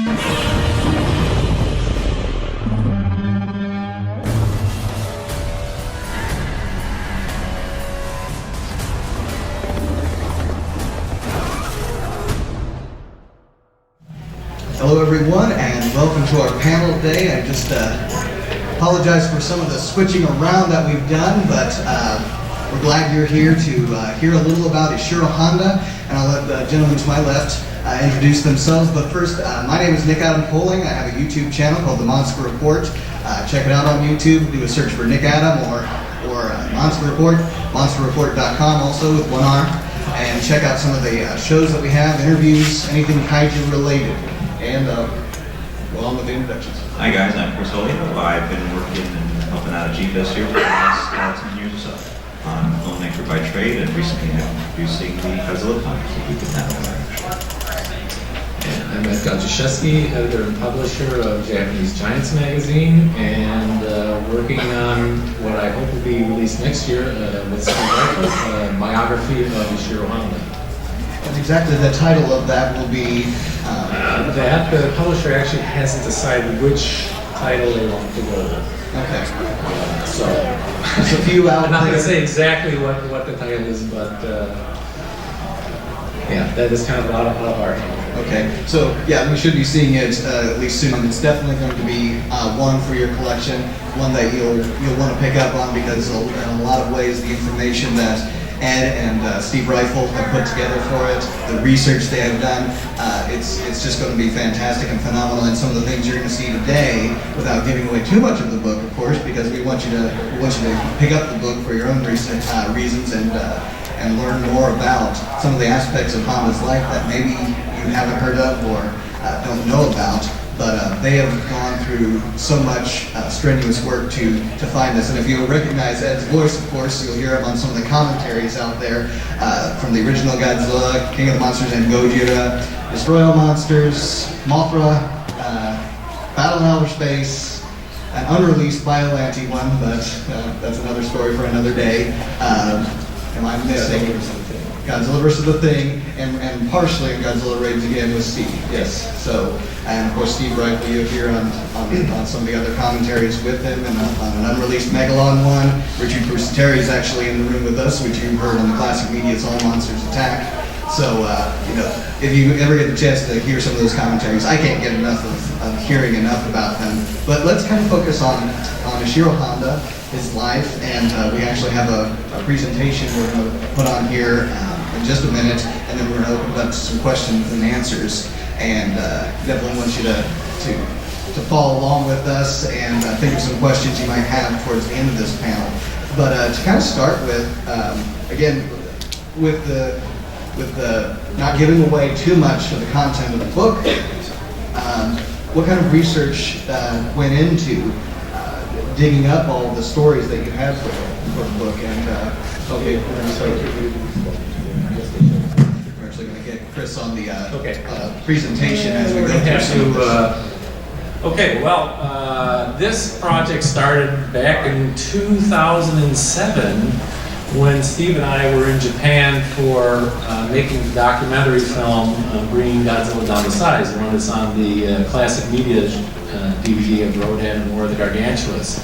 Hello everyone, and welcome to our panel today. I just apologize for some of the switching around that we've done, but we're glad you're here to hear a little about Ishiro Honda, and I'll let the gentleman to my left introduce themselves. But first, my name is Nick Adam Poling. I have a YouTube channel called The Monster Report. Check it out on YouTube. Do a search for Nick Adam or Monster Report, monsterreport.com also with one R, and check out some of the shows that we have, interviews, anything kaiju related. And well, on with the introductions. Hi guys, I'm Chris Oglio. I've been working and helping out at GFest here for the last 10 years or so. I'm a filmmaker by trade, and recently I'm producing the Godzilla comics that we can I'm Godziszewski, editor and publisher of Japanese Giants magazine, and working on what I hope will be released next year with Steve Rifle, a biography of Ishiro Honda. And exactly the title of that will be... that the publisher actually hasn't decided which title they want to go with. Okay. So there's a few out I'm not going there. to say exactly what the title is, but yeah, that is kind of out of our hand. Okay, so yeah, we should be seeing it at least soon. It's definitely going to be one for your collection, one that you'll want to pick up on, because in a lot of ways the information that Ed and Steve Rifle have put together for it, the research they have done, it's just going to be fantastic and phenomenal. And some of the things you're going to see today, without giving away too much of the book, of course, because we want you to pick up the book for your own reasons and learn more about some of the aspects of Honda's life that maybe you haven't heard of or don't know about. But they have gone through so much strenuous work to find this. And if you recognize Ed's voice, of course, you'll hear him on some of the commentaries out there from the original Godzilla, King of the Monsters and Gojira, Destroy All Monsters, Mothra, Battle in Outer Space, an unreleased Biollante one, but that's another story for another day. Am I missing? Godzilla vs. the Thing, and partially in Godzilla Raids Again with Steve, yes. So, and of course Steve Rifle, you appear on some of the other commentaries with him, and on an unreleased Megalon one. Richard Terry is actually in the room with us, which you heard on the Classic Media's All Monsters Attack. So, if you ever get the chance to hear some of those commentaries, I can't get enough of hearing enough about them. But let's kind of focus on Ishiro Honda, his life, and we actually have a presentation we're going to put on here in just a minute, and then we're going to open it up to some questions and answers. And definitely want you to follow along with us and think of some questions you might have towards the end of this panel. But to kind of start with, again, with the not giving away too much of the content of the book, what kind of research went into digging up all the stories that you had for the book? And okay, we're actually going to get Chris on the presentation as we go through some of this. Okay, well, this project started back in 2007 when Steve and I were in Japan for making the documentary film Bringing Godzilla Down to Size, the one that's on the Classic Media DVD of Rodan and War of the Gargantuas.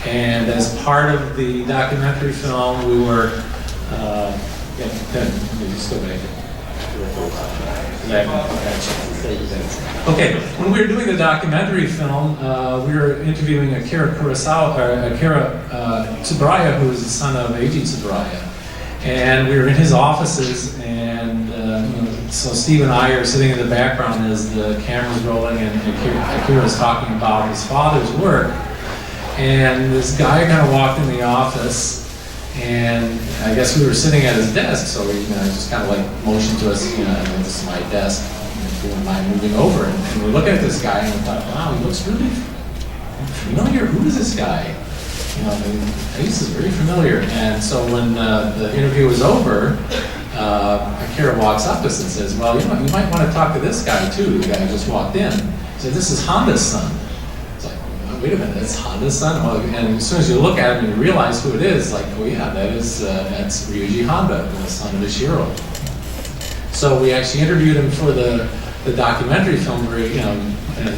And as part of the documentary film, we were, okay, when we were doing the documentary film, we were interviewing Akira Tsuburaya, who was the son of Eiji Tsuburaya. And we were in his offices, and so Steve and I are sitting in the background as the camera's rolling, and Akira's talking about his father's work. And this guy kind of walked in the office, and I guess we were sitting at his desk, so he just kind of like motioned to us, this is my desk, if you wouldn't mind moving over. And we looked at this guy and we thought, wow, he looks really familiar. Who is this guy? The face is very familiar. And so when the interview was over, Akira walks up to us and says, well, you might want to talk to this guy too, the guy who just walked in. He said, this is Honda's son. It's like, wait a minute, that's Honda's son? Well, and as soon as you look at him and you realize who it is, like, oh yeah, that's Ryuji Honda, the son of Ishiro. So we actually interviewed him for the the documentary film very,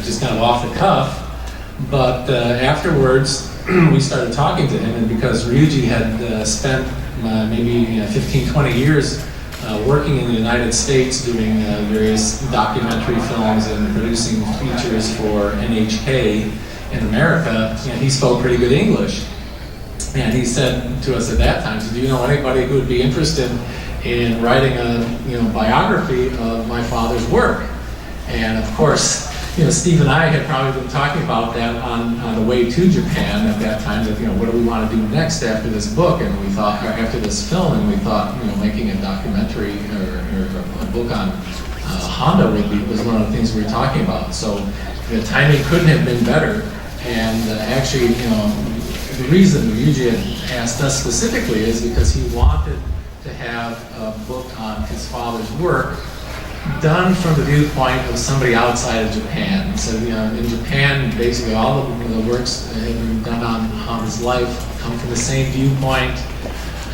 just kind of off the cuff. But afterwards, we started talking to him, and because Ryuji had spent maybe 15, 20 years working in the United States doing various documentary films and producing features for NHK in America, he spoke pretty good English. And he said to us at that time, do you know anybody who would be interested in writing a biography of my father's work? And of course, Steve and I had probably been talking about that on the way to Japan at that time, that, what do we want to do next after this book? And we thought, after this film, and we thought, making a documentary or a book on Honda was one of the things we were talking about. So the timing couldn't have been better. And actually, the reason Ryuji had asked us specifically is because he wanted to have a book on his father's work done from the viewpoint of somebody outside of Japan. So, in Japan, basically all of the works that have been done on Honda's life come from the same viewpoint,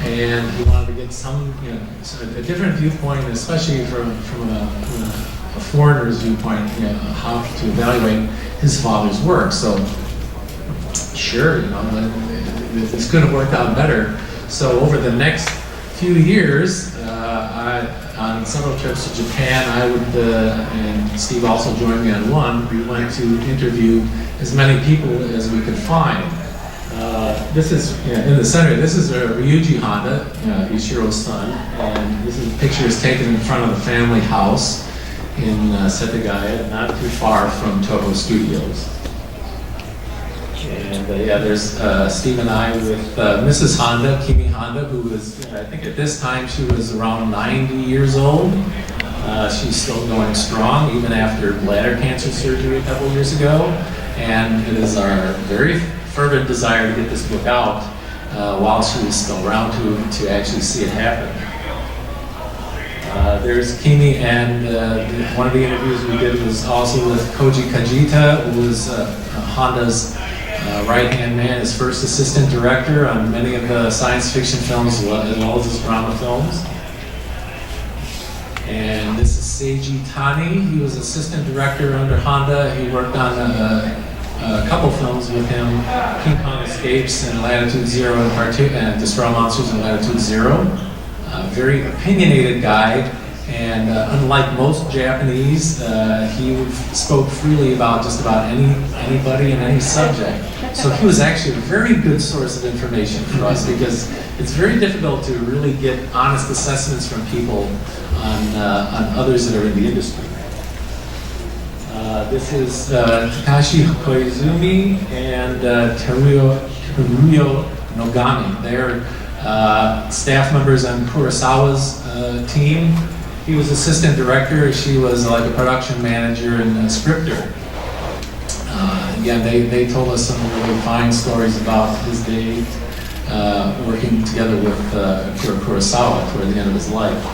and he wanted to get some, a different viewpoint, especially from a foreigner's viewpoint, how to evaluate his father's work. So, sure, this could have worked out better. So, over the next few years, on several trips to Japan, I would, and Steve also joined me on one, we went to interview as many people as we could find. This is, in the center, this is Ryuji Honda, Ishiro's son, and this picture is taken in front of the family house in Setagaya, not too far from Toho Studios. And there's Steve and I with Mrs. Honda, Kimi Honda, who was, I think at this time she was around 90 years old. She's still going strong, even after bladder cancer surgery a couple years ago. And it is our very fervent desire to get this book out while she is still around to actually see it happen. There's Kimi, and one of the interviews we did was also with Koji Kajita, who was Honda's right-hand man, his first assistant director on many of the science fiction films, as well as his drama films. And this is Seiji Tani. He was assistant director under Honda. He worked on a couple films with him, King Kong Escapes and Latitude Zero, and Destroy Monsters in Latitude Zero. Very opinionated guy. And unlike most Japanese, he spoke freely about just about anybody and any subject. So he was actually a very good source of information for us, because it's very difficult to really get honest assessments from people on others that are in the industry. This is Takashi Koizumi and Teruyo Nogami. They're staff members on Kurosawa's team. He was assistant director, she was like a production manager and a scripter. Again, they told us some really fine stories about his day working together with Akira Kurosawa toward the end of his life.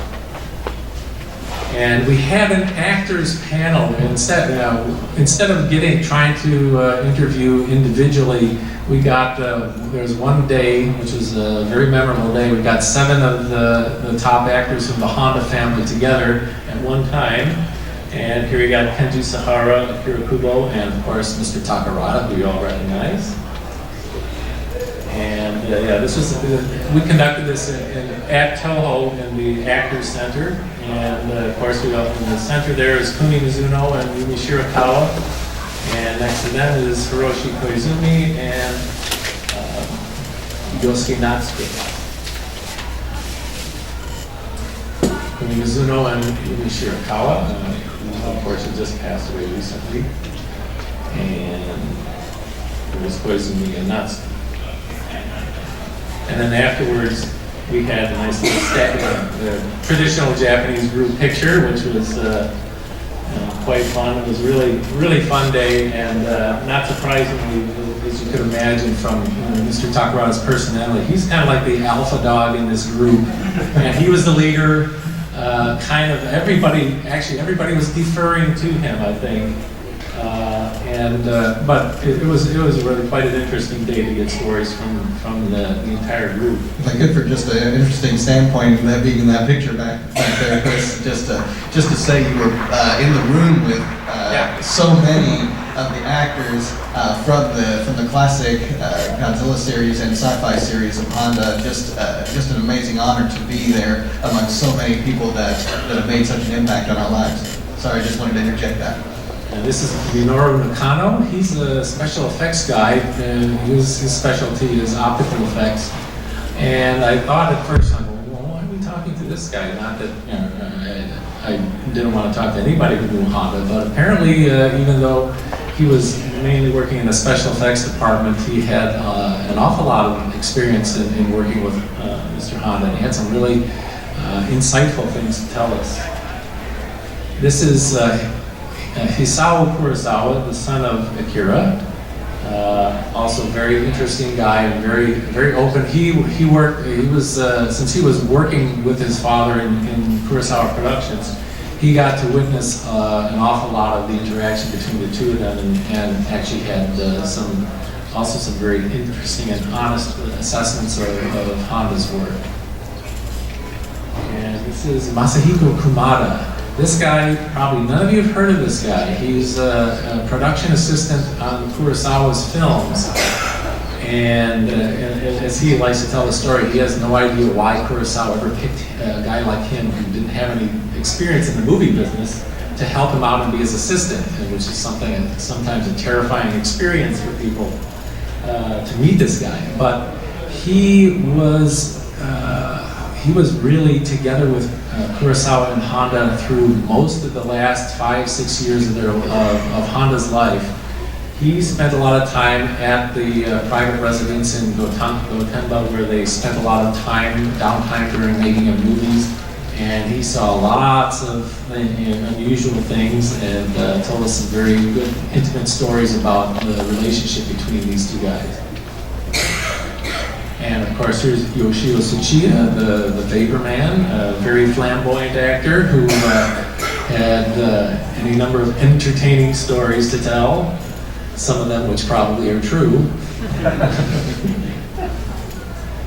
And we had an actors panel. Instead of trying to interview individually, we got, there was one day, which was a very memorable day, we got 7 of the top actors from the Honda family together at one time. And here we got Kenji Sahara, Akira Kubo, and of course Mr. Takarada, who you all recognize. And this was, we conducted this at Toho in the Actors Center. And of course, we up in the center there is Kumi Mizuno and Yumi Shirakawa. And next to them is Hiroshi Koizumi and Yosuke Natsuki. Kumi Mizuno and Yumi Shirakawa, who unfortunately just passed away recently. And it was Koizumi and Natsuki. And then afterwards, we had a nice little traditional Japanese group picture, which was quite fun. It was really fun day, and not surprisingly, as you could imagine from Mr. Takarada's personality, he's kind of like the alpha dog in this group, and he was the leader. Everybody was deferring to him, I think. But it was really quite an interesting day to get stories from the entire group. If I could, for just an interesting standpoint, that being in that picture back there, Chris, just to say you were in the room with so many of the actors from the classic Godzilla series and sci-fi series of Honda. Just an amazing honor to be there among so many people that have made such an impact on our lives. Sorry, I just wanted to interject that. And this is Minoru Nakano. He's a special effects guy, and his specialty is optical effects. And I thought at first, I'm going, well, why are we talking to this guy? Not that, you know, I didn't want to talk to anybody who knew Honda, but apparently, even though he was mainly working in the special effects department, he had an awful lot of experience in working with Mr. Honda, and he had some really insightful things to tell us. This is Hisao Kurosawa, the son of Akira. Also very interesting guy and very open. He was since he was working with his father in Kurosawa Productions, he got to witness an awful lot of the interaction between the two of them, and actually had some very interesting and honest assessments of Honda's work. And this is Masahiko Kumada. This guy, probably none of you have heard of this guy. He's a production assistant on Kurosawa's films. And as he likes to tell the story, he has no idea why Kurosawa ever picked a guy like him who didn't have any experience in the movie business to help him out and be his assistant, which is sometimes a terrifying experience for people to meet this guy. But he was really together with Kurosawa and Honda through most of the last 5-6 years of Honda's life. He spent a lot of time at the private residence in Gotemba, where they spent a lot of downtime during making of movies, and he saw lots of unusual things and told us some very good, intimate stories about the relationship between these two guys. And of course, here's Yoshio Tsuchiya, the Vapor Man, a very flamboyant actor who had any number of entertaining stories to tell, some of them which probably are true.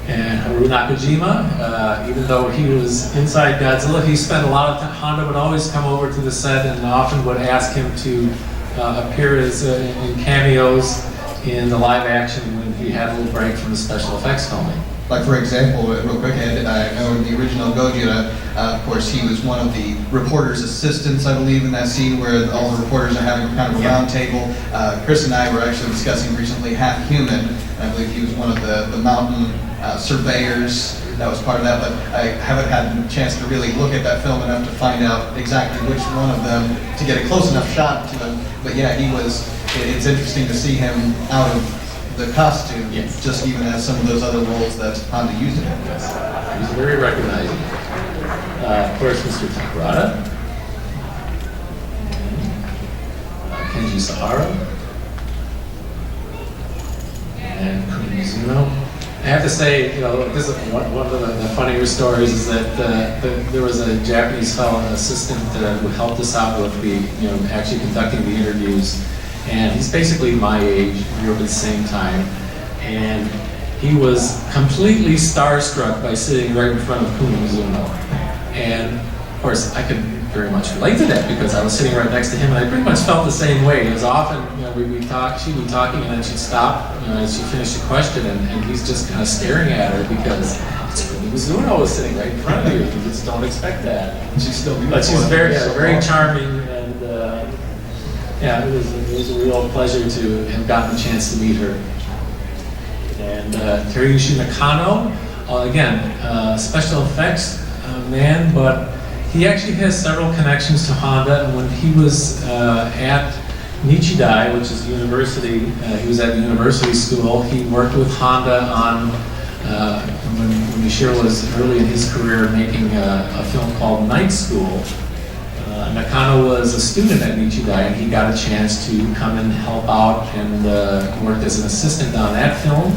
And Haru Nakajima, even though he was inside Godzilla, he spent a lot of time. Honda would always come over to the set and often would ask him to appear in cameos in the live action when he had a little break from the special effects filming. Like, for example, real quick, I know in the original Gojira, of course, he was one of the reporter's assistants, I believe, in that scene where all the reporters are having kind of a round table. Chris and I were actually discussing recently Half Human, and I believe he was one of the mountain surveyors that was part of that, but I haven't had a chance to really look at that film enough to find out exactly which one of them, to get a close enough shot to him. But yeah, it's interesting to see him out of the costume, yes, just even as some of those other roles that Honda used him in. Yes. He's very recognizable. Of course, Mr. Takarada, Kenji Sahara, and Kunizuno. I have to say, this is one of the funnier stories is that there was a Japanese fellow, an assistant who helped us out with actually conducting the interviews. And he's basically my age, we were at the same time. And he was completely starstruck by sitting right in front of Kunizuno. And of course, I could very much relate to that because I was sitting right next to him and I pretty much felt the same way. It was often, we'd talk, she'd be talking and then she'd stop, as she finished the question and he's just kind of staring at her because it's Kunizuno was sitting right in front of you. You just don't expect that. She's still beautiful. But she's very charming. Yeah, it was a real pleasure to have gotten a chance to meet her. And Teruyushi Nakano, again, special effects man, but he actually has several connections to Honda. And when he was at Nichidai, which is the university, he was at the university school, he worked with Honda on, when Ishiro was early in his career, making a film called Night School. Nakano was a student at Nichidai and he got a chance to come and help out and worked as an assistant on that film.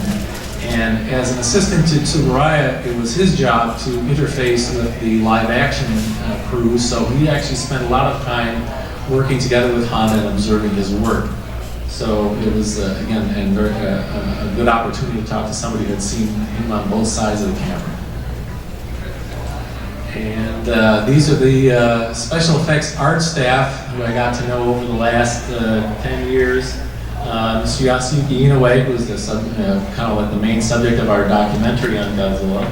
And as an assistant to Tsuburaya, it was his job to interface with the live action crew, so he actually spent a lot of time working together with Honda and observing his work. So it was, again, a good opportunity to talk to somebody who had seen him on both sides of the camera. And these are the special effects art staff who I got to know over the last 10 years. Mr. Yasuki Inoue, who was kind of like the main subject of our documentary on Godzilla,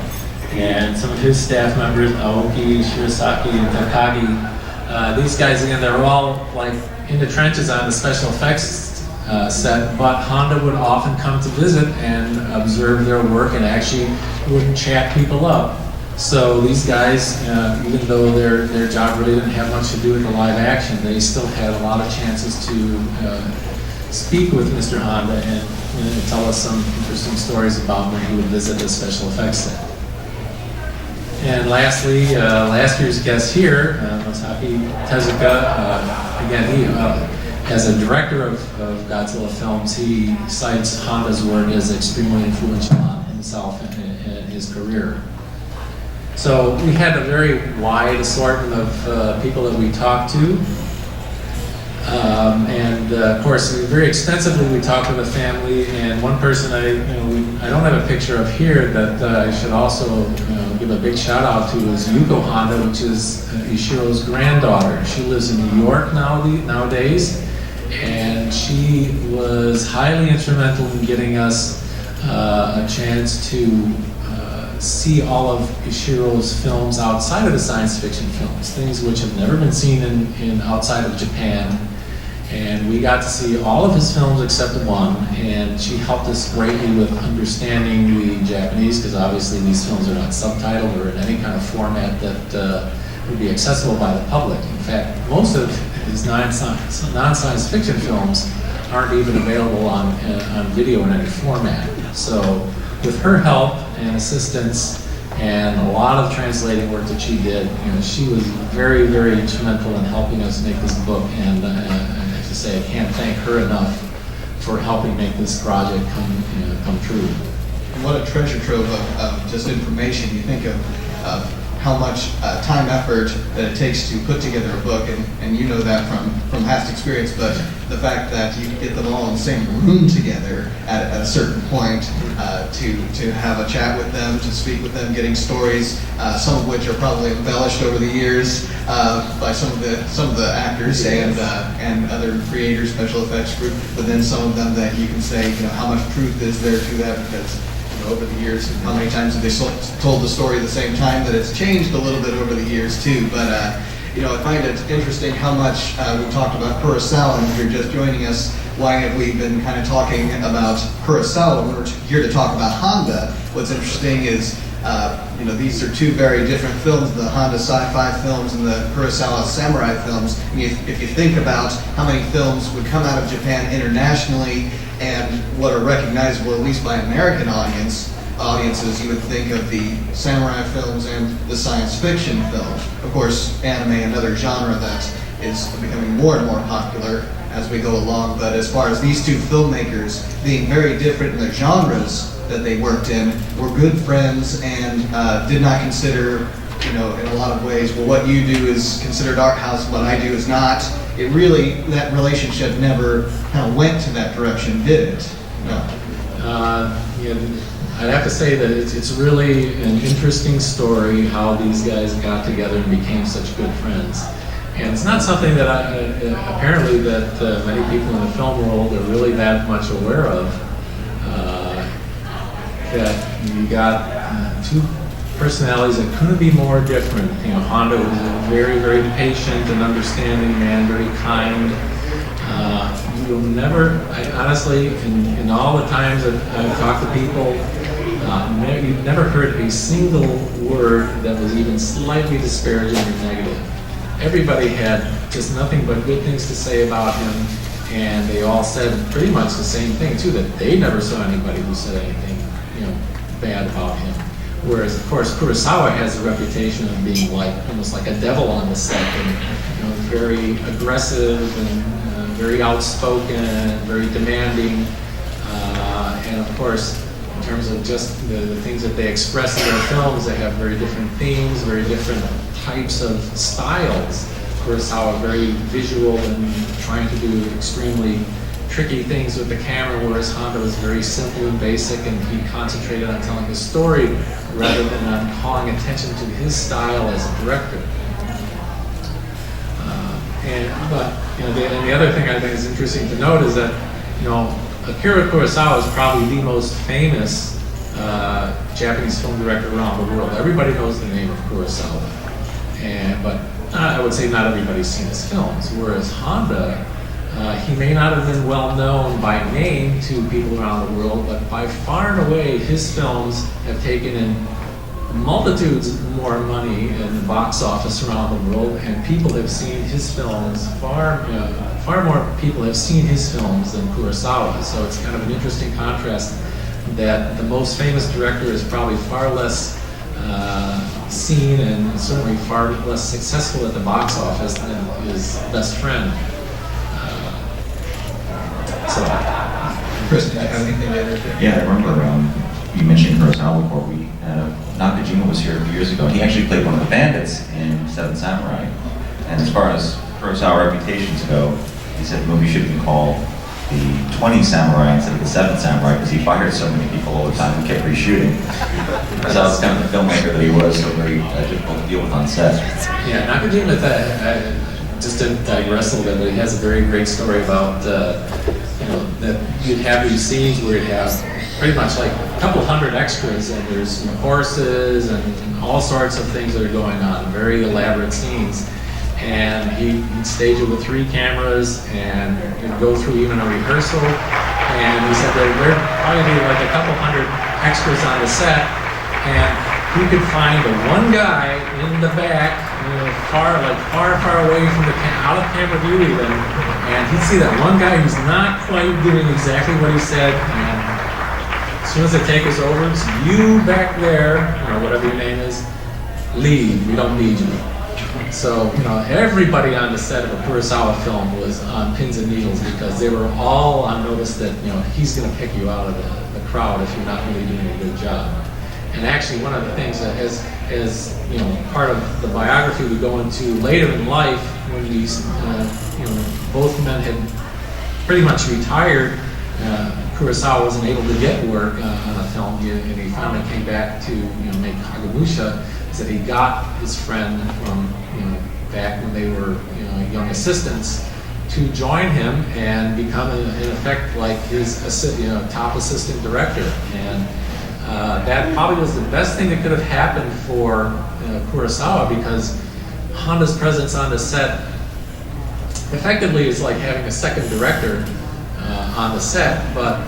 and some of his staff members, Aoki, Shirasaki, and Takagi. These guys, again, they're all like in the trenches on the special effects set, but Honda would often come to visit and observe their work and actually would chat people up. So these guys, even though their job really didn't have much to do with the live action, they still had a lot of chances to speak with Mr. Honda and tell us some interesting stories about when he would visit the special effects set. And lastly, last year's guest here, Masaki Tezuka, again, he, as a director of Godzilla films, he cites Honda's work as extremely influential on himself and his career. So we had a very wide assortment of people that we talked to. Of course, very extensively we talked with the family, and one person I don't have a picture of here that I should also give a big shout out to is Yuko Honda, which is Ishiro's granddaughter. She lives in New York nowadays, and she was highly instrumental in getting us a chance to see all of Ishiro's films outside of the science fiction films, things which have never been seen in outside of Japan. And we got to see all of his films except one, and she helped us greatly with understanding the Japanese, because obviously these films are not subtitled or in any kind of format that would be accessible by the public. In fact, most of his non-science fiction films aren't even available on video in any format. So with her help and assistance and a lot of translating work that she did, she was very, very instrumental in helping us make this book, and to say I can't thank her enough for helping make this project come true. And what a treasure trove of just information. You think of how much time, effort that it takes to put together a book, and you know that from past experience, but the fact that you get them all in the same room together at a certain point to have a chat with them, to speak with them, getting stories, some of which are probably embellished over the years by some of the actors and other creators, special effects group, but then some of them that you can say, how much truth is there to that, because over the years, how many times have they told the story at the same time that it's changed a little bit over the years too. But I find it interesting how much we talked about Kurosawa, and if you're just joining us, why have we been kind of talking about Kurosawa when we're here to talk about Honda? What's interesting is these are two very different films, the Honda sci-fi films and the Kurosawa samurai films. And if you think about how many films would come out of Japan internationally and what are recognizable, at least by American audiences, you would think of the samurai films and the science fiction films. Of course, anime, another genre that is becoming more and more popular as we go along. But as far as these two filmmakers being very different in their genres that they worked in, were good friends and did not consider, in a lot of ways, well, what you do is considered art house, what I do is not. It really, that relationship never kind of went to that direction, did it? No. I'd have to say that it's really an interesting story how these guys got together and became such good friends. And it's not something that apparently that many people in the film world are really that much aware of. That you got two personalities that couldn't be more different. Honda was a very, very patient and understanding man, very kind. You'll never, honestly, in all the times that I've talked to people, you've never heard a single word that was even slightly disparaging or negative. Everybody had just nothing but good things to say about him, and they all said pretty much the same thing too, that they never saw anybody who said anything bad about him. Whereas, of course, Kurosawa has a reputation of being almost like a devil on the set, and very aggressive and very outspoken, very demanding, and of course, in terms of just the things that they express in their films, they have very different themes, very different types of styles. Kurosawa very visual and trying to do extremely tricky things with the camera, whereas Honda was very simple and basic, and he concentrated on telling his story rather than on calling attention to his style as a director. But the other thing I think is interesting to note is that Akira Kurosawa is probably the most famous Japanese film director around the world. Everybody knows the name of Kurosawa, but I would say not everybody's seen his films. Whereas Honda, he may not have been well known by name to people around the world, but by far and away, his films have taken in multitudes more money in the box office around the world, and people have seen his films far more people have seen his films than Kurosawa. So it's kind of an interesting contrast that the most famous director is probably far less seen and certainly far less successful at the box office than his best friend. Chris, do you have anything to add? Yeah, I remember you mentioned Kurosawa before. Nakajima was here a few years ago, and he actually played one of the bandits in Seven Samurai. And as far as Kurosawa reputations go, he said the movie should have been called the 20 Samurai instead of the 7 Samurai, because he fired so many people all the time and kept reshooting. So that was kind of the filmmaker that he was, so very difficult to deal with on set. Yeah, Nakajima, just to digress a little bit, but he has a very great story about that you'd have these scenes where you'd have pretty much like a couple hundred extras, and there's horses and all sorts of things that are going on, very elaborate scenes. And he'd stage it with 3 cameras, and he'd go through even a rehearsal. And he said that there'd probably be like a couple hundred extras on the set, and he could find the one guy in the back, far away from out of camera view even, and he'd see that one guy who's not quite doing exactly what he said, and as soon as the take is over, it's you back there, whatever your name is, leave, we don't need you. So, everybody on the set of a Kurosawa film was on pins and needles, because they were all on notice that, he's going to pick you out of the crowd if you're not really doing a good job. And actually, one of the things that as part of the biography we go into later in life, when these, both men had pretty much retired, Kurosawa wasn't able to get work on a film, and he finally came back to make Kagemusha. That he got his friend from back when they were young assistants to join him and become in effect like his top assistant director, and that probably was the best thing that could have happened for Kurosawa, because Honda's presence on the set effectively is like having a second director on the set, but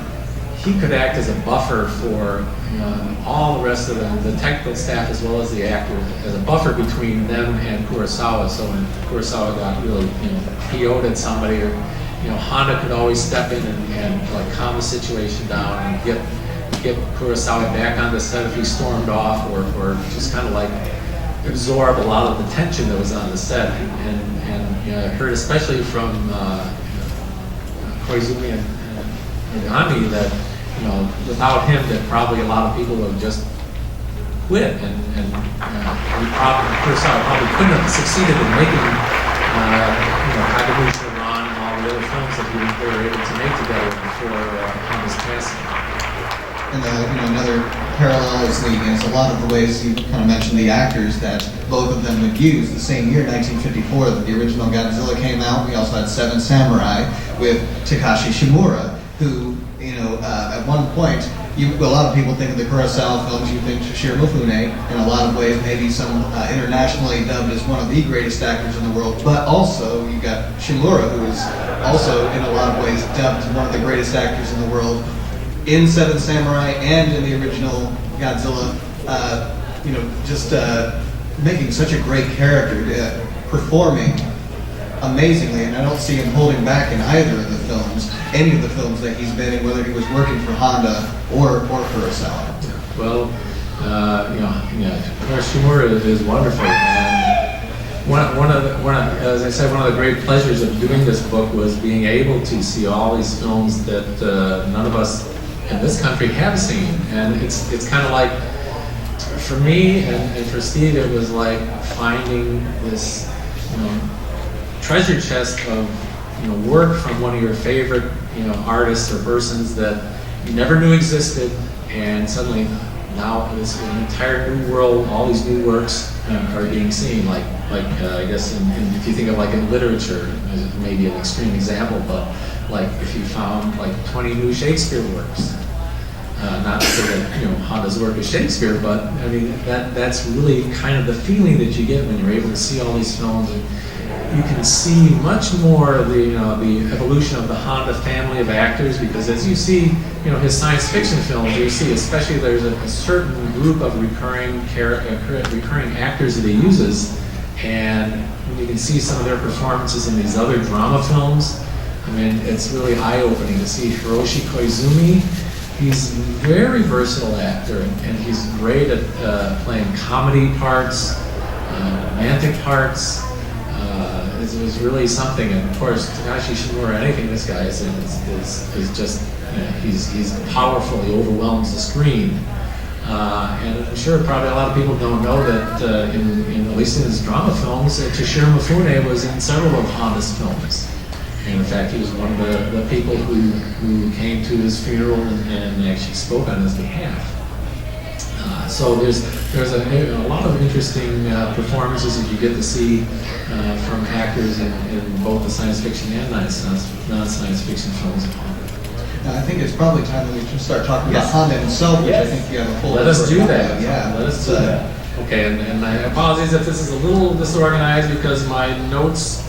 he could act as a buffer for all the rest of the technical staff as well as the actors, as a buffer between them and Kurosawa. So when Kurosawa got really PO'd at somebody, or Honda could always step in and like calm the situation down and get Kurosawa back on the set if he stormed off, or just kind of like absorb a lot of the tension that was on the set. And I heard especially from Koizumi and Yagami that without him, that probably a lot of people would just quit, and Kurosawa probably couldn't have succeeded in making Kagemusha, Ran, and all the other films that they were able to make together before Honda's passing. And another parallel is a lot of the ways you kind of mentioned the actors that both of them would use. The same year, 1954, that the original Godzilla came out. We also had Seven Samurai with Takashi Shimura, who at one point, a lot of people think of the Kurosawa films, you think Toshiro Mifune, in a lot of ways, maybe some internationally dubbed as one of the greatest actors in the world, but also you got Shimura, who is also in a lot of ways dubbed as one of the greatest actors in the world in Seven Samurai and in the original Godzilla, just making such a great character, performing amazingly, and I don't see him holding back in either of the films, any of the films that he's been in, whether he was working for Honda or Kurosawa. Well, Shimura is wonderful, and as I said, one of the great pleasures of doing this book was being able to see all these films that none of us in this country have seen, and it's kind of like, for me and for Steve, it was like finding this treasure chest of work from one of your favorite artists or persons that you never knew existed, and suddenly now this entire new world, all these new works are being seen. Like I guess if you think of like in literature, maybe an extreme example, but like if you found like 20 new Shakespeare works. Not to say that Honda's work is Shakespeare, but I mean that's really kind of the feeling that you get when you're able to see all these films. And you can see much more the evolution of the Honda family of actors, because as you see his science fiction films, you see especially there's a certain group of recurring actors that he uses, and when you can see some of their performances in these other drama films, I mean it's really eye-opening to see Hiroshi Koizumi. He's a very versatile actor, and he's great at playing comedy parts, romantic parts. It was really something, and of course, Takashi Shimura, anything this guy is in is just, he's powerful, he overwhelms the screen. And I'm sure probably a lot of people don't know that at least in his drama films, Toshiro Mifune was in several of Honda's films. And in fact, he was one of the people who came to his funeral and actually spoke on his behalf. So there's a lot of interesting performances that you get to see from actors in both the science fiction and non-science fiction films of Honda. I think it's probably time that we can start talking about Honda himself, which I think you have a full. Let us do that. Yeah, let us do that. Okay, and my apologies if this is a little disorganized because my notes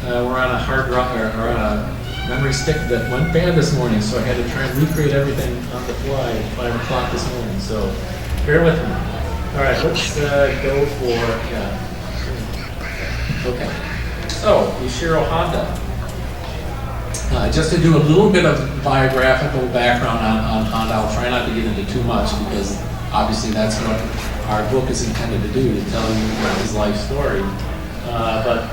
were on a hard drive or on a memory stick that went bad this morning, so I had to try and recreate everything on the fly at 5 o'clock this morning. So bear with me. All right, let's go for Okay. So Ishiro Honda. Just to do a little bit of biographical background on Honda, I'll try not to get into too much because obviously that's what our book is intended to do, to tell you his life story. But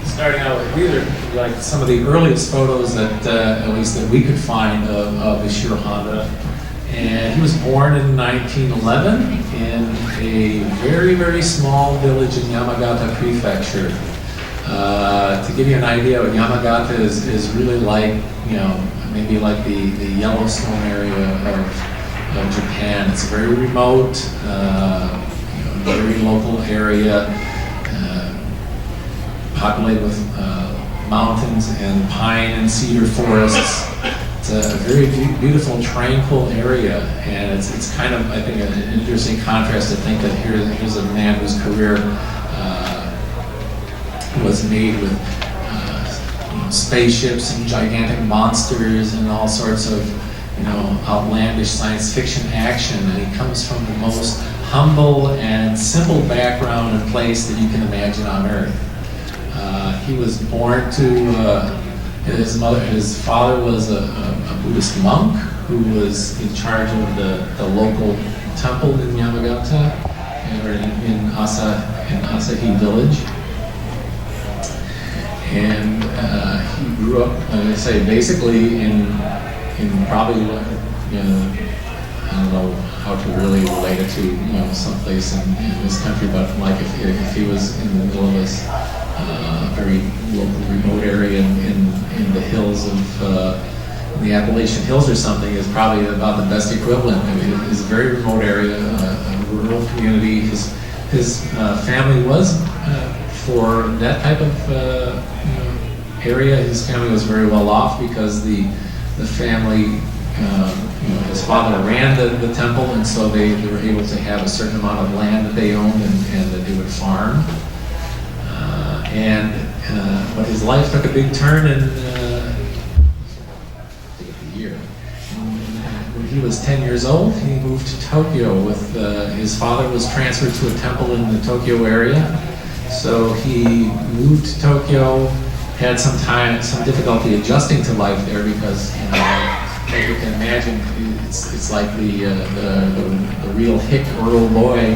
starting out with these are like some of the earliest photos that at least that we could find of Ishiro Honda. And he was born in 1911 in a very, very small village in Yamagata Prefecture. To give you an idea, Yamagata is really like, maybe like the Yellowstone area of Japan. It's very remote, very local area, populated with mountains and pine and cedar forests. It's a very beautiful, tranquil area, and it's kind of, I think, an interesting contrast to think that here's a man whose career was made with spaceships and gigantic monsters and all sorts of outlandish science fiction action, and he comes from the most humble and simple background and place that you can imagine on Earth. He was born to his father was a Buddhist monk who was in charge of the local temple in Yamagata, or in Asahi village. And he grew up, I say, basically in probably, I don't know how to really relate it to, someplace in this country, but like if he was in the middle of this very local, remote area in the hills of the Appalachian Hills or something, is probably about the best equivalent. I mean, it's a very remote area, a rural community. His family was, for that type of area, his family was very well off because the family, his father ran the temple, and so they were able to have a certain amount of land that they owned and that they would farm. But his life took a big turn in a year. When he was 10 years old, he moved to Tokyo with his father was transferred to a temple in the Tokyo area. So he moved to Tokyo, had some difficulty adjusting to life there because, like you can imagine, it's like the real hick rural boy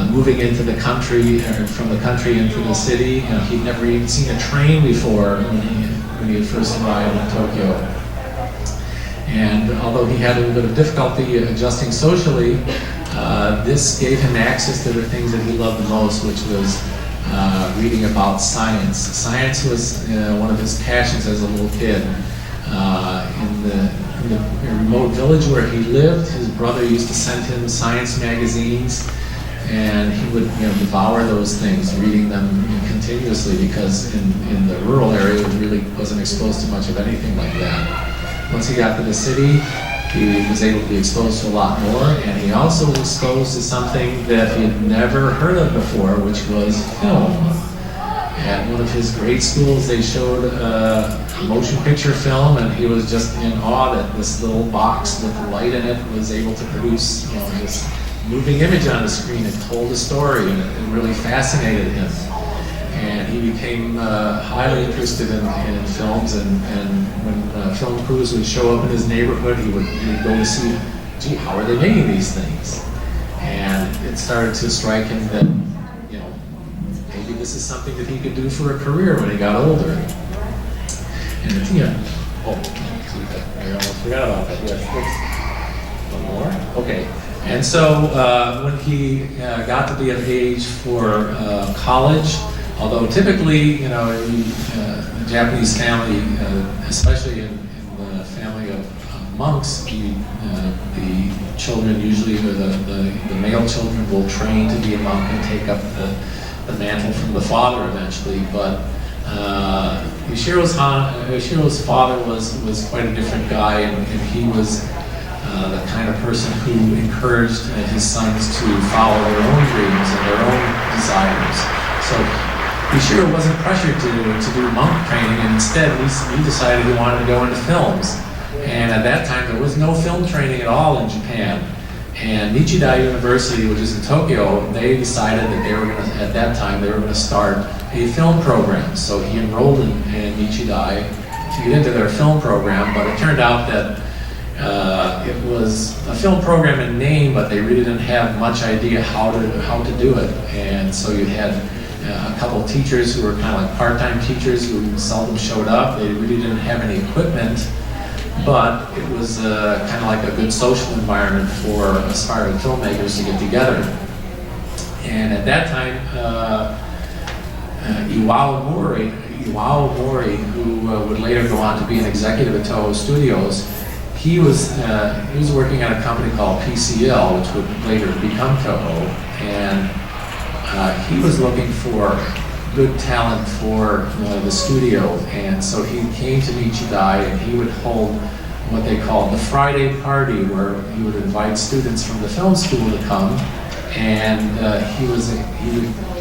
moving into the country, or from the country into the city. He'd never even seen a train before when he had first arrived in Tokyo. And although he had a little bit of difficulty adjusting socially, this gave him access to the things that he loved the most, which was reading about science. Science was one of his passions as a little kid. In the remote village where he lived, his brother used to send him science magazines, and he would devour those things, reading them continuously, because in the rural area he really wasn't exposed to much of anything like that. Once he got to the city, he was able to be exposed to a lot more, and he also was exposed to something that he had never heard of before, which was film. At one of his grade schools, they showed a motion picture film, and he was just in awe that this little box with light in it was able to produce this moving image on the screen. It told a story, and it really fascinated him. And he became highly interested in films, and when film crews would show up in his neighborhood, he would go to see, gee, how are they making these things? And it started to strike him that, maybe this is something that he could do for a career when he got older. And I almost forgot about that. Yes, one more. Okay. And so when he got to be of age for college, although typically, a Japanese family, especially in the family of monks, the children usually, or the male children, will train to be a monk and take up the mantle from the father eventually. But Ishiro's father was quite a different guy, and he was the kind of person who encouraged his sons to follow their own dreams and their own desires. So Ishiro wasn't pressured to do monk training, and instead he decided he wanted to go into films. And at that time there was no film training at all in Japan. And Nichidai University, which is in Tokyo, they decided that at that time they were going to start a film program. So he enrolled in Nichidai to get into their film program, but it turned out that it was a film program in name, but they really didn't have much idea how to do it. And so you had a couple of teachers who were kind of like part-time teachers who seldom showed up. They really didn't have any equipment, but it was kind of like a good social environment for aspiring filmmakers to get together. And at that time, Iwao Mori, who would later go on to be an executive at Toho Studios, he was working at a company called PCL, which would later become Toho, and he was looking for good talent for the studio, and so he came to Nichidai, and he would hold what they called the Friday party, where he would invite students from the film school to come, and he would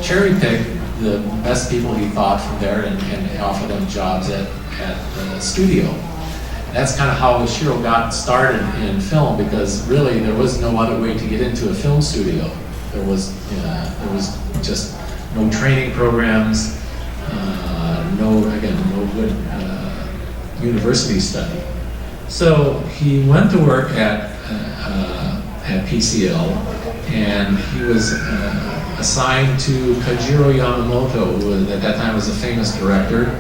cherry pick the best people he thought from there and offer them jobs at the studio. That's kind of how Ishiro got started in film, because really there was no other way to get into a film studio. There was just no training programs, no good university study. So he went to work at PCL, and he was assigned to Kajiro Yamamoto, who at that time was a famous director,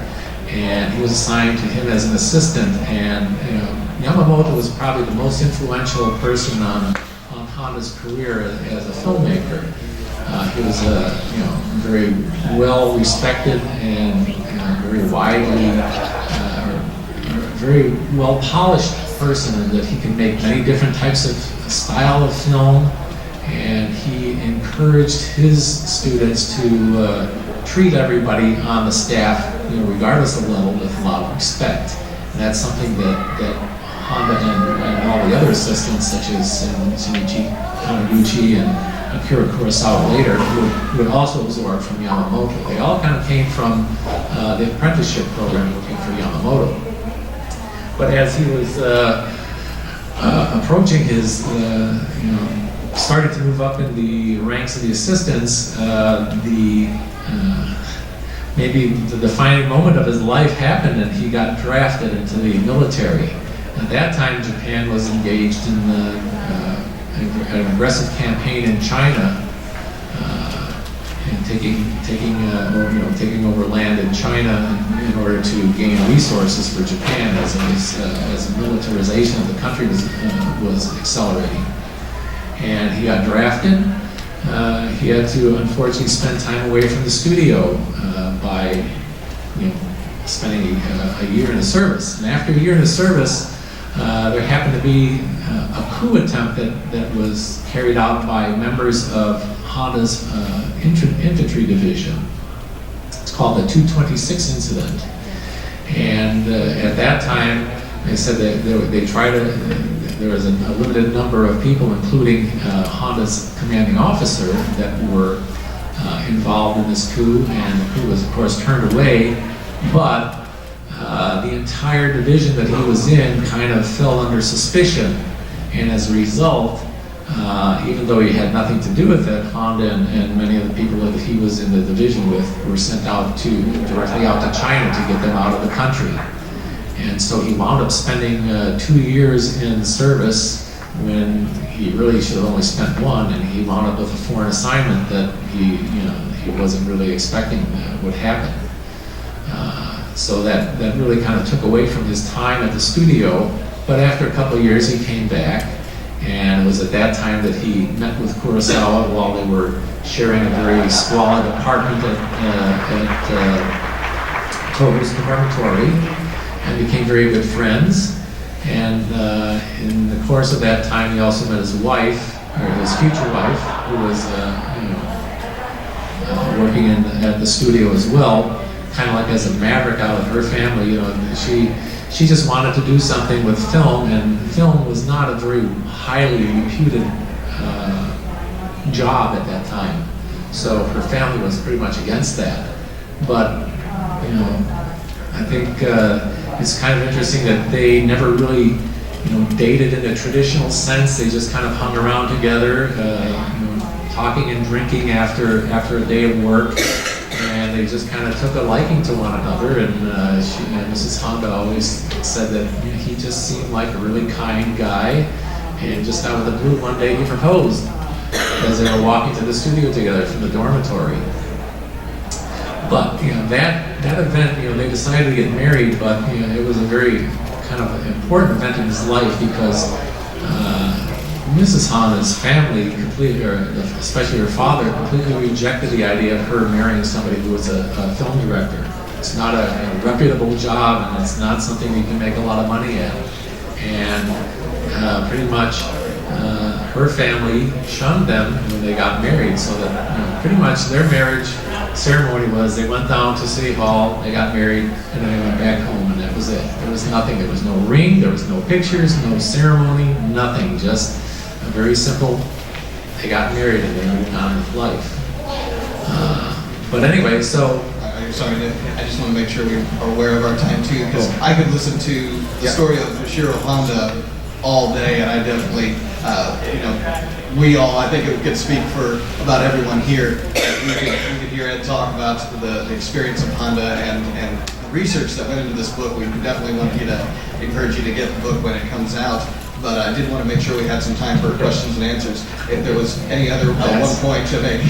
and he was assigned to him as an assistant. And Yamamoto was probably the most influential person on Honda's career as a filmmaker. He was a very well respected and very widely, very well polished person, in that he can make many different types of style of film, and he encouraged his students to treat everybody on the staff, regardless of level, with a lot of respect. And that's something that Honda and all the other assistants, such as Shinichi Taniguchi and Akira Kurosawa later, would also absorb from Yamamoto. They all kind of came from the apprenticeship program working for Yamamoto. But as he was approaching his, started to move up in the ranks of the assistants, maybe the defining moment of his life happened, and he got drafted into the military. At that time, Japan was engaged in an aggressive campaign in China, and taking over land in China in order to gain resources for Japan, as the militarization of the country was accelerating. And he got drafted. he had to unfortunately spend time away from the studio by spending a year in the service. And after a year in the service, there happened to be a coup attempt that was carried out by members of Honda's infantry division. It's called the 226 incident. And at that time, they said that they tried to, there was a limited number of people, including Honda's commanding officer, that were involved in this coup, and the coup was, of course, turned away, but the entire division that he was in kind of fell under suspicion, and as a result, even though he had nothing to do with it, Honda and many of the people that he was in the division with were sent out directly out to China to get them out of the country. And so he wound up spending 2 years in service when he really should have only spent 1, and he wound up with a foreign assignment that he wasn't really expecting would happen. So that really kind of took away from his time at the studio. But after a couple of years, he came back, and it was at that time that he met with Kurosawa while they were sharing a very squalid apartment at Togo's dormitory, and became very good friends. And in the course of that time, he also met his wife, or his future wife, who was working at the studio as well, kind of like as a maverick out of her family. She just wanted to do something with film, and film was not a very highly reputed job at that time. So her family was pretty much against that. But I think it's kind of interesting that they never really dated in a traditional sense. They just kind of hung around together, talking and drinking after a day of work. And they just kind of took a liking to one another, and Mrs. Honda always said that he just seemed like a really kind guy, and just out of the blue one day he proposed as they were walking to the studio together from the dormitory. But that event, they decided to get married, but it was a very kind of important event in his life because Mrs. Honda's family completely, or especially her father, completely rejected the idea of her marrying somebody who was a film director. It's not a reputable job, and it's not something you can make a lot of money at. And pretty much her family shunned them when they got married, so that pretty much their marriage ceremony was they went down to City Hall, they got married, and then they went back home, and that was it. There was nothing. There was no ring, there was no pictures, no ceremony, nothing. Just a very simple, they got married and they moved on with life. But anyway, so... I'm sorry, I just want to make sure we are aware of our time too, because I could listen to the story of Ishiro Honda all day, and I definitely, we all, I think it could speak for about everyone here. We could hear Ed talk about the experience of Honda and the research that went into this book. We definitely want you to encourage you to get the book when it comes out. But I did want to make sure we had some time for questions and answers. If there was any other one point to make.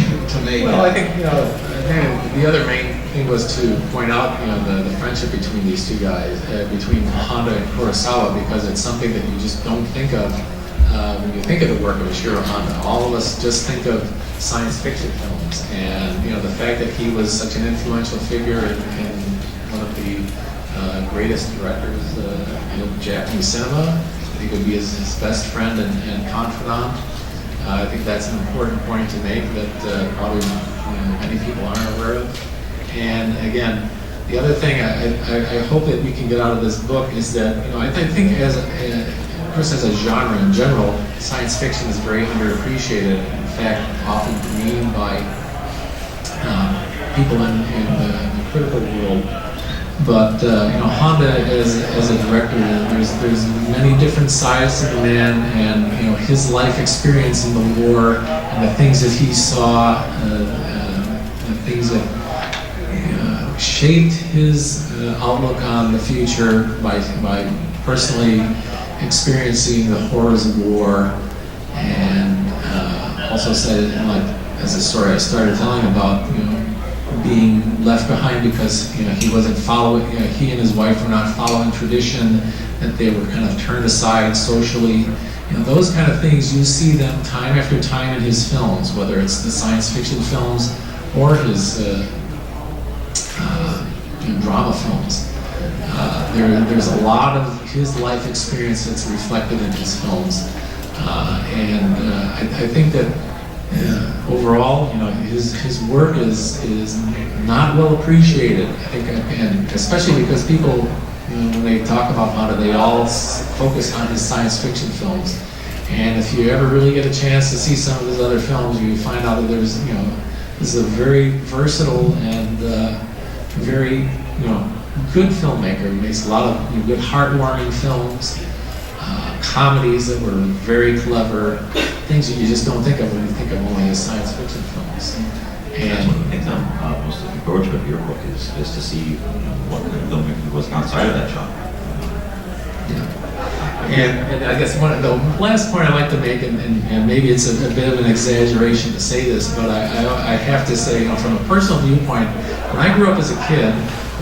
Well, I think the other main thing was to point out the friendship between these two guys, between Honda and Kurosawa, because it's something that you just don't think of when you think of the work of Ishiro Honda. All of us just think of science fiction films, and the fact that he was such an influential figure in one of the greatest directors in Japanese cinema. He could be his best friend and confidant. I think that's an important point to make that probably many people aren't aware of. And again, the other thing I hope that we can get out of this book is that I think as a genre in general, science fiction is very underappreciated. In fact, often demeaned by people in the critical world. But Honda as a director, there's many different sides to the man, and his life experience in the war and the things that he saw, the things that shaped his outlook on the future by personally experiencing the horrors of war, and also said, as the story I started telling about, being left behind because he wasn't following, he and his wife were not following tradition, that they were kind of turned aside socially, You know, those kind of things, you see them time after time in his films, whether it's the science fiction films or his drama films. There's a lot of his life experience that's reflected in his films, I think that overall, you know, his work is not well appreciated. I think, and especially because people, you know, when they talk about Honda, they all focus on his science fiction films. And if you ever really get a chance to see some of his other films, you find out that there's, you know, this is a very versatile and very, you know, good filmmaker. He makes a lot of, you know, good heartwarming films, comedies that were very clever, things that you just don't think of when you think of only his science fiction films. And one of the things I'm most looking forward to of your book is to see what kind of filmmaking was outside of that genre. And I guess one of the last point I'd like to make, and maybe it's a bit of an exaggeration to say this, but I have to say, you know, from a personal viewpoint, when I grew up as a kid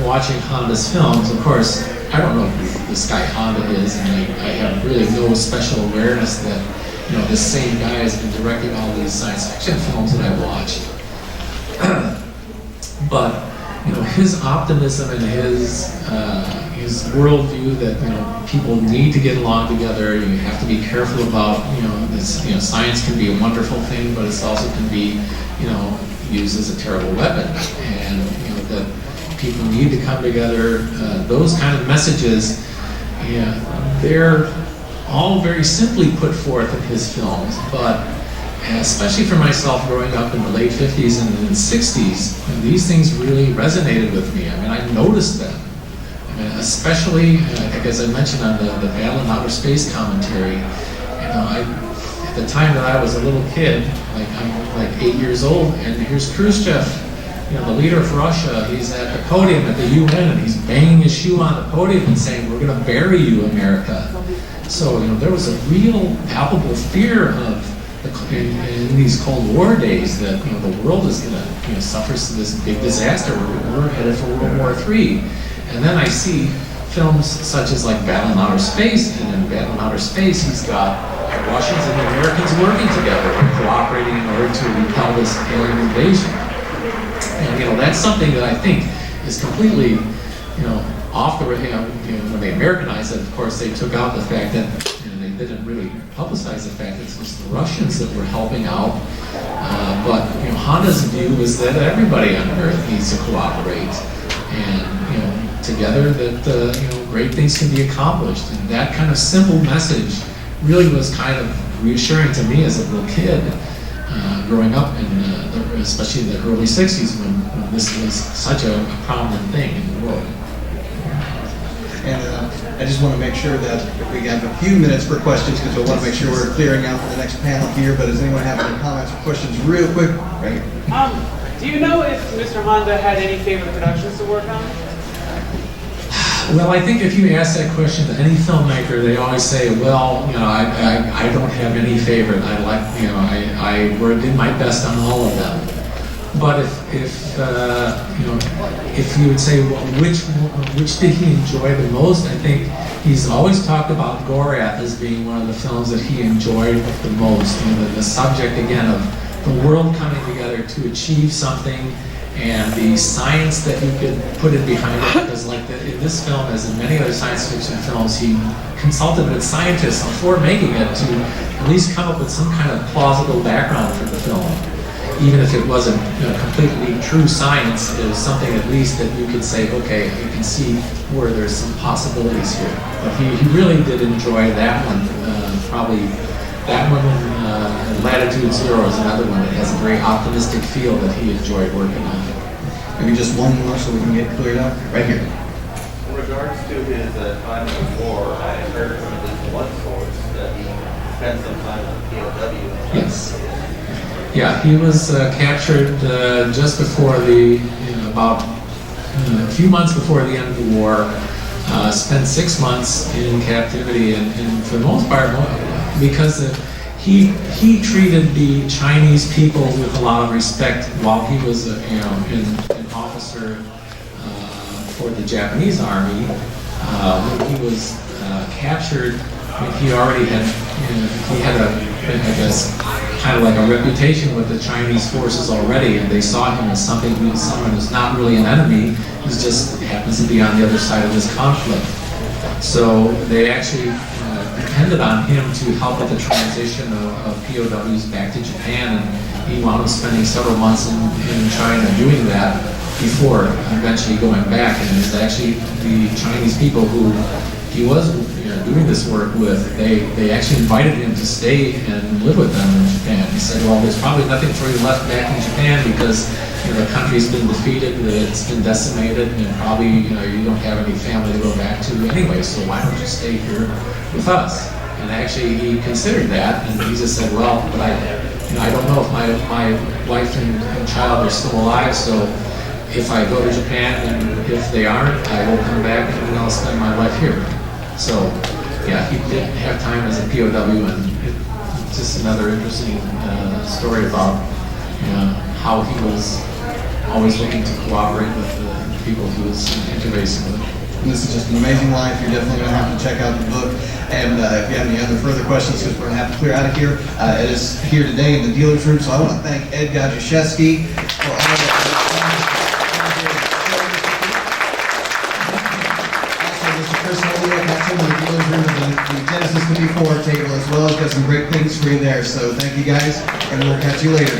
watching Honda's films, of course, I don't know who this guy Honda is, and I have really no special awareness that, you know, this same guy has been directing all these science fiction films that I've watched. But, you know, his optimism and his worldview that, you know, people need to get along together. You have to be careful about, you know, this, you know, science can be a wonderful thing, but it also can be, you know, used as a terrible weapon. And, you know, that people need to come together. Those kind of messages, yeah, they're all very simply put forth in his films, but especially for myself growing up in the late 50s and the 60s, you know, these things really resonated with me. I mean, I noticed them. I mean, especially, I think as I mentioned on the Battle in Outer Space commentary, you know, at the time that I was a little kid, like I'm like 8 years old, and here's Khrushchev, you know, the leader of Russia, he's at the podium at the UN, and he's banging his shoe on the podium and saying, "We're going to bury you, America." So, you know, there was a real palpable fear of, in these Cold War days, that, you know, the world is going to, you know, suffer this big disaster. We're headed for World War III. And then I see films such as like Battle in Outer Space, and in Battle in Outer Space, he's got Russians and the Americans working together and cooperating in order to repel this alien invasion. And, you know, that's something that I think is completely, you know, off the, you know, when they Americanized it, of course, they took out the fact that, you know, they didn't really publicize the fact that it was the Russians that were helping out. But, you know, Honda's view was that everybody on Earth needs to cooperate, and, you know, together that, you know, great things can be accomplished. And that kind of simple message really was kind of reassuring to me as a little kid, growing up in, especially in the early 60s when this was such a prominent thing in the world. And I just want to make sure that we have a few minutes for questions, because we want to make sure we're clearing out for the next panel here. But does anyone have any comments or questions real quick? Right here. Do you know if Mr. Honda had any favorite productions to work on? Well, I think if you ask that question to any filmmaker, they always say, well, you know, I don't have any favorite. I like, you know, I did my best on all of them. But if you know, if you would say, well, which did he enjoy the most? I think he's always talked about Gorath as being one of the films that he enjoyed the most. You know, the subject again of the world coming together to achieve something, and the science that you could put in behind it. Because like in this film, as in many other science fiction films, he consulted with scientists before making it to at least come up with some kind of plausible background for the film. Even if it wasn't, you know, completely true science, it was something at least that you could say, okay, you can see where there's some possibilities here. But he really did enjoy that one. Probably that one, Latitude Zero, is another one that has a very optimistic feel that he enjoyed working on. Maybe just one more so we can get cleared up. Right here. In regards to his time in the war, I heard from his blood source that he spent some time on POW. Yes. Yeah, he was captured just before the, you know, about a few months before the end of the war. Spent 6 months in captivity, and for the most part, because he treated the Chinese people with a lot of respect while he was, you know, an officer for the Japanese army. When he was captured, I mean, he already had, he had I guess, kind of like a reputation with the Chinese forces already, and they saw him as someone who's not really an enemy, who just happens to be on the other side of this conflict. So they actually depended on him to help with the transition of POWs back to Japan, and he wound up spending several months in China doing that before eventually going back. And it's actually the Chinese people who he was doing this work with, they actually invited him to stay and live with them in Japan. He said, well, there's probably nothing for you left back in Japan because the country's been defeated, it's been decimated, and probably you don't have any family to go back to anyway, so why don't you stay here with us? And actually he considered that, and he just said, well, but I don't know if my wife and child are still alive, so if I go to Japan and if they aren't, I will come back and I'll spend my life here. So, yeah, he did have time as a POW, and it's just another interesting story about how he was always looking to cooperate with the people he was interfacing with. This is just an amazing life. You're definitely going to have to check out the book. And if you have any other further questions, because we're going to have to clear out of here, it is here today in the dealer's room. So I want to thank Ed Godziszewski for all that. Got some of the dealer's room and the Genesis 54 table as well. Got some great things for you there. So thank you guys, and we'll catch you later.